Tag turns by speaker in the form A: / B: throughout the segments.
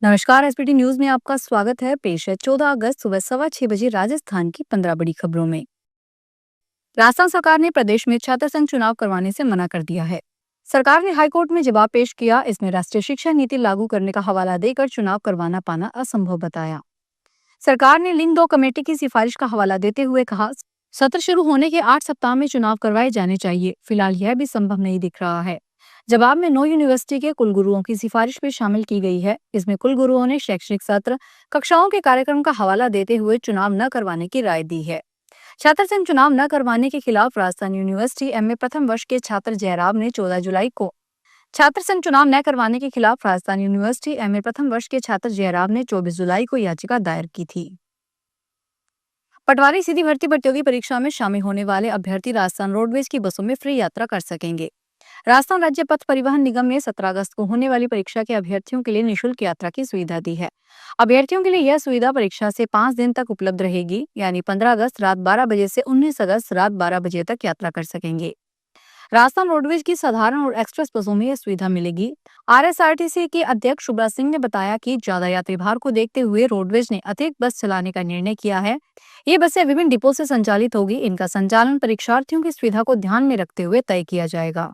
A: नमस्कार। SPT news में आपका स्वागत है। पेश है 14 अगस्त सुबह 6:15 राजस्थान की 15 बड़ी खबरों में। राजस्थान सरकार ने प्रदेश में छात्र संघ चुनाव करवाने से मना कर दिया है। सरकार ने हाईकोर्ट में जवाब पेश किया। इसमें राष्ट्रीय शिक्षा नीति लागू करने का हवाला देकर चुनाव करवाना पाना असंभव बताया। सरकार ने लिंग 2 कमेटी की सिफारिश का हवाला देते हुए कहा, सत्र शुरू होने के 8 सप्ताह में चुनाव करवाए जाने चाहिए। फिलहाल यह भी संभव नहीं दिख रहा है। जवाब में 9 यूनिवर्सिटी के कुलगुरुओं की सिफारिश भी शामिल की गई है। इसमें कुलगुरुओं ने शैक्षणिक सत्र, कक्षाओं के कार्यक्रम का हवाला देते हुए चुनाव न करवाने की राय दी है। छात्र संघ चुनाव न करवाने के खिलाफ राजस्थान यूनिवर्सिटी एमए प्रथम वर्ष के छात्र जयराम ने 14 जुलाई को छात्र संघ चुनाव न करवाने के खिलाफ राजस्थान यूनिवर्सिटी एमए प्रथम वर्ष के छात्र जयराम ने 24 जुलाई को याचिका दायर की थी। पटवारी सीधी भर्ती प्रतियोगी परीक्षा में शामिल होने वाले अभ्यर्थी राजस्थान रोडवेज की बसों में फ्री यात्रा कर सकेंगे। राजस्थान राज्य पथ परिवहन निगम ने 17 अगस्त को होने वाली परीक्षा के अभ्यर्थियों के लिए निःशुल्क यात्रा की सुविधा दी है। अभ्यर्थियों के लिए यह सुविधा परीक्षा से 5 दिन तक उपलब्ध रहेगी, यानी 15 अगस्त रात 12 बजे से 19 अगस्त रात 12 बजे तक यात्रा कर सकेंगे। राजस्थान रोडवेज की साधारण और एक्सप्रेस बसों में यह सुविधा मिलेगी। आरएसआरटीसी के अध्यक्ष शुभ्रा सिंह ने बताया कि ज्यादा यात्री भार को देखते हुए रोडवेज ने अतिरिक्त बस चलाने का निर्णय किया है। ये बसें विभिन्न डिपो से संचालित होगी। इनका संचालन परीक्षार्थियों की सुविधा को ध्यान में रखते हुए तय किया जाएगा।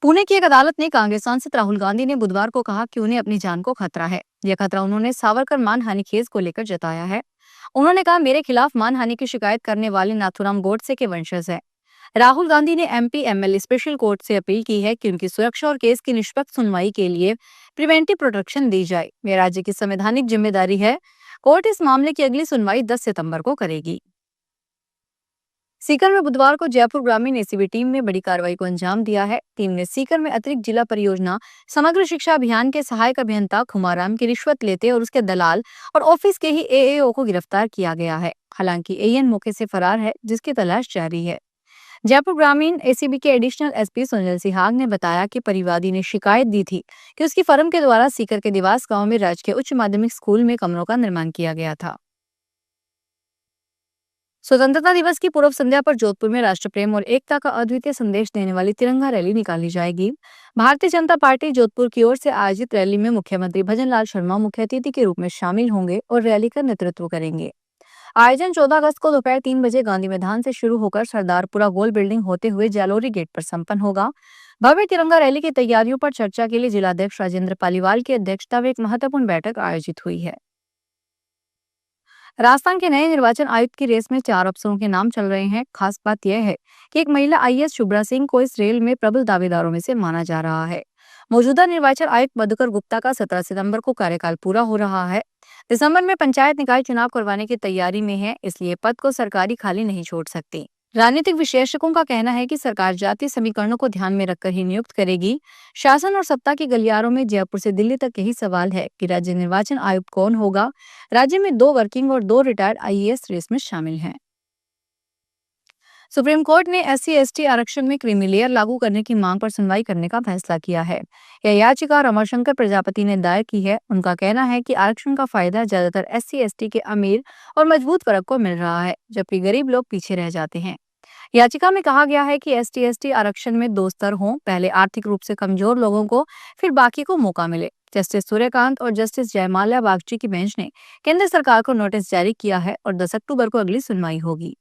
A: पुणे की एक अदालत ने कांग्रेस सांसद राहुल गांधी ने बुधवार को कहा कि उन्हें अपनी जान को खतरा है। यह खतरा उन्होंने सावरकर मानहानि केस को लेकर जताया है। उन्होंने कहा, मेरे खिलाफ मानहानि की शिकायत करने वाले नाथुराम गोडसे के वंशज हैं। राहुल गांधी ने एमपी एमएलए स्पेशल कोर्ट से अपील की है कि उनकी सुरक्षा और केस की निष्पक्ष सुनवाई के लिए प्रिवेंटिव प्रोटेक्शन दी जाए। यह राज्य की संवैधानिक जिम्मेदारी है। कोर्ट इस मामले की अगली सुनवाई 10 सितंबर को करेगी। सीकर में बुधवार को जयपुर ग्रामीण एसीबी टीम ने बड़ी कार्रवाई को अंजाम दिया है। टीम ने सीकर में अतिरिक्त जिला परियोजना समग्र शिक्षा अभियान के सहायक अभियंता खुमाराम की रिश्वत लेते और उसके दलाल और ऑफिस के ही एएओ को गिरफ्तार किया गया है। हालांकि एएन मौके से फरार है, जिसकी तलाश जारी है। जयपुर ग्रामीण एसीबी के एडिशनल एसपी सुनील सिहाग ने बताया कि परिवादी ने शिकायत दी थी कि उसकी फर्म के द्वारा सीकर के देवास गांव में राजकीय उच्च माध्यमिक स्कूल में कमरों का निर्माण किया गया था। स्वतंत्रता दिवस की पूर्व संध्या पर जोधपुर में राष्ट्र प्रेम और एकता का अद्वितीय संदेश देने वाली तिरंगा रैली निकाली जाएगी। भारतीय जनता पार्टी जोधपुर की ओर से आयोजित रैली में मुख्यमंत्री भजनलाल शर्मा मुख्य अतिथि के रूप में शामिल होंगे और रैली का नेतृत्व करेंगे। आयोजन 14 अगस्त को दोपहर 3 बजे गांधी मैदान से शुरू होकर सरदारपुरा गोल बिल्डिंग होते हुए जालोरी गेट पर संपन्न होगा। भव्य तिरंगा रैली की तैयारियों पर चर्चा के लिए जिलाध्यक्ष राजेंद्र पालीवाल की अध्यक्षता में एक महत्वपूर्ण बैठक आयोजित हुई है। राजस्थान के नए निर्वाचन आयुक्त की रेस में 4 अफसरों के नाम चल रहे हैं। खास बात यह है कि एक महिला आईएएस शुभ्रा सिंह को इस रेल में प्रबल दावेदारों में से माना जा रहा है। मौजूदा निर्वाचन आयुक्त मधुकर गुप्ता का 17 सितंबर को कार्यकाल पूरा हो रहा है। दिसंबर में पंचायत निकाय चुनाव करवाने की तैयारी में है, इसलिए पद को सरकारी खाली नहीं छोड़ सकती। राजनीतिक विश्लेषकों का कहना है कि सरकार जातीय समीकरणों को ध्यान में रखकर ही नियुक्त करेगी। शासन और सत्ता के गलियारों में जयपुर से दिल्ली तक यही सवाल है कि राज्य निर्वाचन आयुक्त कौन होगा। राज्य में 2 वर्किंग और 2 रिटायर्ड आईएएस रेस में शामिल हैं। सुप्रीम कोर्ट ने एससी/एसटी आरक्षण में क्रीमी लेयर लागू करने की मांग पर सुनवाई करने का फैसला किया है। यह याचिका रमाशंकर प्रजापति ने दायर की है। उनका कहना है कि आरक्षण का फायदा ज्यादातर एससी/एसटी के अमीर और मजबूत वर्ग को मिल रहा है, जबकि गरीब लोग पीछे रह जाते हैं। याचिका में कहा गया है कि एसटी/एसटी आरक्षण में 2 स्तर हों, पहले आर्थिक रूप से कमजोर लोगों को, फिर बाकी को मौका मिले। जस्टिस सूर्यकांत और जस्टिस जयमाल्या बागची की बेंच ने केंद्र सरकार को नोटिस जारी किया है और 10 अक्टूबर को अगली सुनवाई होगी।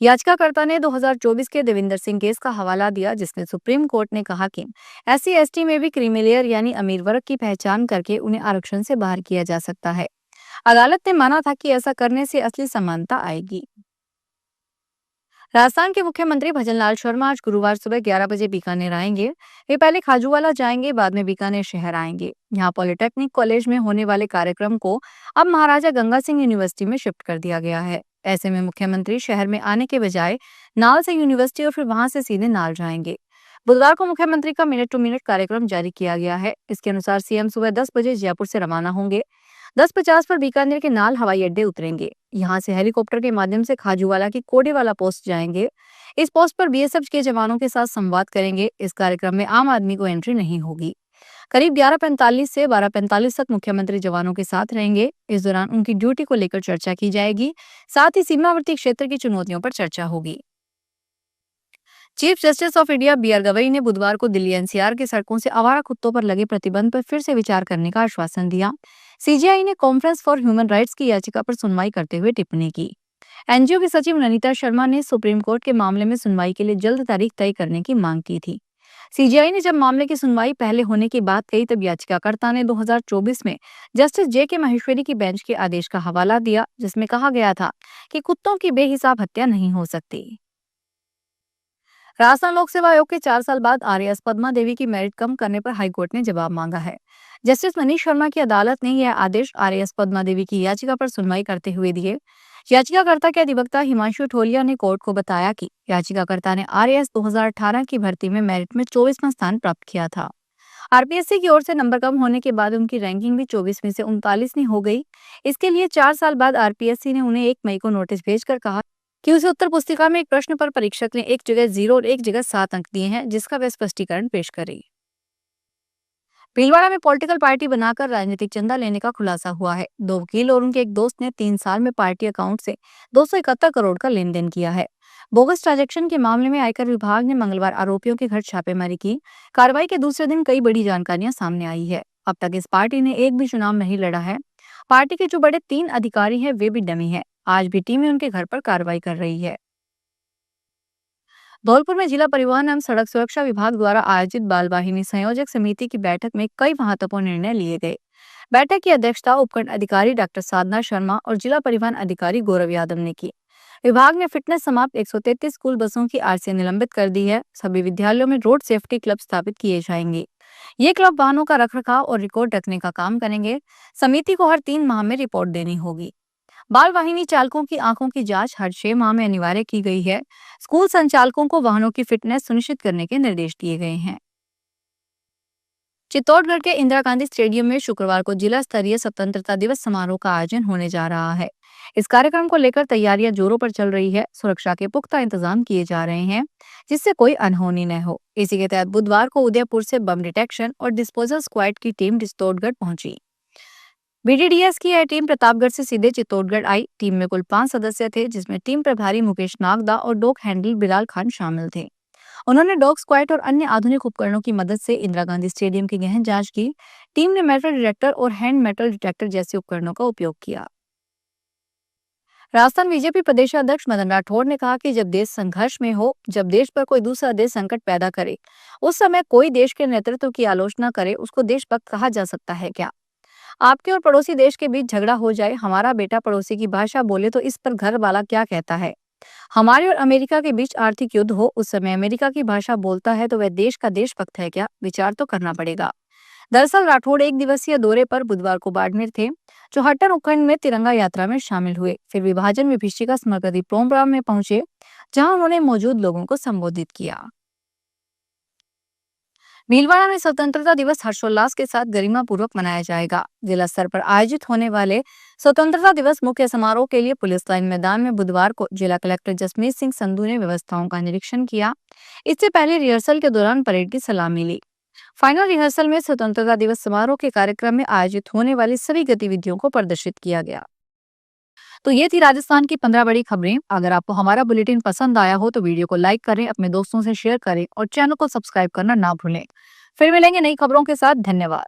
A: याचिकाकर्ता ने 2024 के देविंदर सिंह केस का हवाला दिया, जिसमें सुप्रीम कोर्ट ने कहा कि एससी/एसटी में भी क्रीमी लेयर यानी अमीर वर्ग की पहचान करके उन्हें आरक्षण से बाहर किया जा सकता है। अदालत ने माना था कि ऐसा करने से असली समानता आएगी। राजस्थान के मुख्यमंत्री भजनलाल शर्मा आज गुरुवार सुबह 11 बजे बीकानेर आएंगे। वे पहले खाजूवाला जाएंगे, बाद में बीकानेर शहर आएंगे। यहाँ पॉलिटेक्निक कॉलेज में होने वाले कार्यक्रम को अब महाराजा गंगा सिंह यूनिवर्सिटी में शिफ्ट कर दिया गया है। ऐसे में मुख्यमंत्री शहर में आने के बजाय नाल से यूनिवर्सिटी और फिर वहां से सीधे नाल जाएंगे। बुधवार को मुख्यमंत्री का मिनट टू मिनट कार्यक्रम जारी किया गया है। इसके अनुसार सीएम सुबह 10 बजे जयपुर से रवाना होंगे। 10:50 पर बीकानेर के नाल हवाई अड्डे उतरेंगे। यहाँ से हेलीकॉप्टर के माध्यम से खाजूवाला की कोडेवाला पोस्ट जाएंगे। इस पोस्ट पर बीएसएफ के जवानों के साथ संवाद करेंगे। इस कार्यक्रम में आम आदमी को एंट्री नहीं होगी। करीब 11:45 से 12:45 तक मुख्यमंत्री जवानों के साथ रहेंगे। इस दौरान उनकी ड्यूटी को लेकर चर्चा की जाएगी। साथ ही सीमावर्ती क्षेत्र की चुनौतियों पर चर्चा होगी। Chief justice of India B R. Gavai ने बुधवार को दिल्ली एनसीआर की सड़कों से आवारा कुत्तों पर लगे प्रतिबंध पर फिर से विचार करने का आश्वासन दिया। सीजेआई ने कॉन्फ्रेंस फॉर ह्यूमन राइट्स की याचिका पर सुनवाई करते हुए टिप्पणी की। एनजीओ की सचिव ननीता शर्मा ने सुप्रीम कोर्ट के मामले में सुनवाई के लिए जल्द तारीख तय करने की मांग की थी। सीजेआई ने जब मामले की सुनवाई पहले होने की बात कही, तब याचिकाकर्ता ने 2024 में जस्टिस जे.के. माहेश्वरी की बेंच के आदेश का हवाला दिया, जिसमें कहा गया था कि कुत्तों की बेहिसाब हत्या नहीं हो सकती। राजस्थान लोक सेवा आयोग के 4 साल बाद आरएएस पद्मा देवी की मेरिट कम करने पर हाईकोर्ट ने जवाब मांगा है। जस्टिस मनीष शर्मा की अदालत ने यह आदेश आरएएस पद्मा देवी की याचिका पर सुनवाई करते हुए दिए। याचिकाकर्ता के अधिवक्ता हिमांशु ठोलिया ने कोर्ट को बताया कि याचिकाकर्ता ने आरएएस 2018 की भर्ती में मेरिट में 24वां स्थान प्राप्त किया था। आरपीएससी की ओर से नंबर कम होने के बाद उनकी रैंकिंग भी 24 में से 39वीं हो गई। इसके लिए 4 साल बाद आरपीएससी ने उन्हें 1 मई को नोटिस भेजकर कहा कि उसे उत्तर पुस्तिका में एक प्रश्न पर परीक्षक ने एक जगह 0 और एक जगह 7 अंक दिए हैं, जिसका वह स्पष्टीकरण पेश करे। भीलवाड़ा में पॉलिटिकल पार्टी बनाकर राजनीतिक चंदा लेने का खुलासा हुआ है। 2 वकील और उनके एक दोस्त ने 3 साल में पार्टी अकाउंट से 271 करोड़ का लेन देन किया है। बोगस ट्रांजैक्शन के मामले में आयकर विभाग ने मंगलवार आरोपियों के घर छापेमारी की। कार्रवाई के दूसरे दिन कई बड़ी जानकारियां सामने आई है। अब तक इस पार्टी ने एक भी चुनाव नहीं लड़ा है। पार्टी के जो बड़े 3 अधिकारी हैं, वे भी डमी है। आज भी टीमें उनके घर पर कार्रवाई कर रही है। धौलपुर में जिला परिवहन एवं सड़क सुरक्षा विभाग द्वारा आयोजित बाल वाहिनी संयोजक समिति की बैठक में कई महत्वपूर्ण निर्णय लिए गए। बैठक की अध्यक्षता उपखंड अधिकारी डॉक्टर साधना शर्मा और जिला परिवहन अधिकारी गौरव यादव ने की। विभाग ने फिटनेस समाप्त 133 स्कूल बसों की आरसी निलंबित कर दी है। सभी विद्यालयों में रोड सेफ्टी क्लब स्थापित किए जाएंगे। ये क्लब वाहनों का रखरखाव और रिकॉर्ड रखने का काम करेंगे। समिति को हर 3 माह में रिपोर्ट देनी होगी। बाल वाहिनी चालकों की आंखों की जांच हर 6 माह में अनिवार्य की गई है। स्कूल संचालकों को वाहनों की फिटनेस सुनिश्चित करने के निर्देश दिए गए हैं। चित्तौड़गढ़ के इंदिरा गांधी स्टेडियम में शुक्रवार को जिला स्तरीय स्वतंत्रता दिवस समारोह का आयोजन होने जा रहा है। इस कार्यक्रम को लेकर तैयारियां जोरों पर चल रही है। सुरक्षा के पुख्ता इंतजाम किए जा रहे हैं, जिससे कोई अनहोनी न हो। इसी के तहत बुधवार को उदयपुर से बम डिटेक्शन और डिस्पोजल स्क्वाड की टीम चित्तौड़गढ़ पहुंची। बीडीडीएस की यह टीम प्रतापगढ़ से सीधे चित्तौड़गढ़ आई। टीम में कुल 5 सदस्य थे, जिसमें टीम प्रभारी मुकेश नागदा और डॉग हैंडल बिलाल खान शामिल थे। उन्होंने डॉग स्क्वाड और अन्य आधुनिक उपकरणों की मदद से इंदिरा गांधी स्टेडियम की गहन जांच की। टीम ने मेटल डिटेक्टर और हैंड मेटल डिटेक्टर जैसे उपकरणों का उपयोग किया। राजस्थान बीजेपी प्रदेशाध्यक्ष मदन राठौड़ ने कहा कि जब देश संघर्ष में हो, जब देश पर कोई दूसरा देश संकट पैदा करे, उस समय कोई देश के नेतृत्व की आलोचना करे, उसको देशभक्त कहा जा सकता है क्या? आपके और पड़ोसी देश के बीच झगड़ा हो जाए, हमारा बेटा पड़ोसी की भाषा बोले तो इस पर घर वाला क्या कहता है? हमारे और अमेरिका के बीच आर्थिक युद्ध हो, उस समय अमेरिका की भाषा बोलता है तो वह देश का देशभक्त है क्या? विचार तो करना पड़ेगा। दरअसल राठौड़ 1 दिवसीय दौरे पर बुधवार को बाड़मेर थे, जो हट्टन उपखंड में तिरंगा यात्रा में शामिल हुए। फिर विभाजन विभीषिका स्मृति प्रोग्राम में पहुंचे, जहां उन्होंने मौजूद लोगों को संबोधित किया। भीलवाड़ा में स्वतंत्रता दिवस हर्षोल्लास के साथ गरिमा पूर्वक मनाया जाएगा। जिला स्तर पर आयोजित होने वाले स्वतंत्रता दिवस मुख्य समारोह के लिए पुलिस लाइन मैदान में बुधवार को जिला कलेक्टर जसमीत सिंह संधू ने व्यवस्थाओं का निरीक्षण किया। इससे पहले रिहर्सल के दौरान परेड की सलामी ली। फाइनल रिहर्सल में स्वतंत्रता दिवस समारोह के कार्यक्रम में आयोजित होने वाली सभी गतिविधियों को प्रदर्शित किया गया। तो ये थी राजस्थान की 15 बड़ी खबरें। अगर आपको हमारा बुलेटिन पसंद आया हो तो वीडियो को लाइक करें, अपने दोस्तों से शेयर करें और चैनल को सब्सक्राइब करना ना भूलें। फिर मिलेंगे नई खबरों के साथ। धन्यवाद।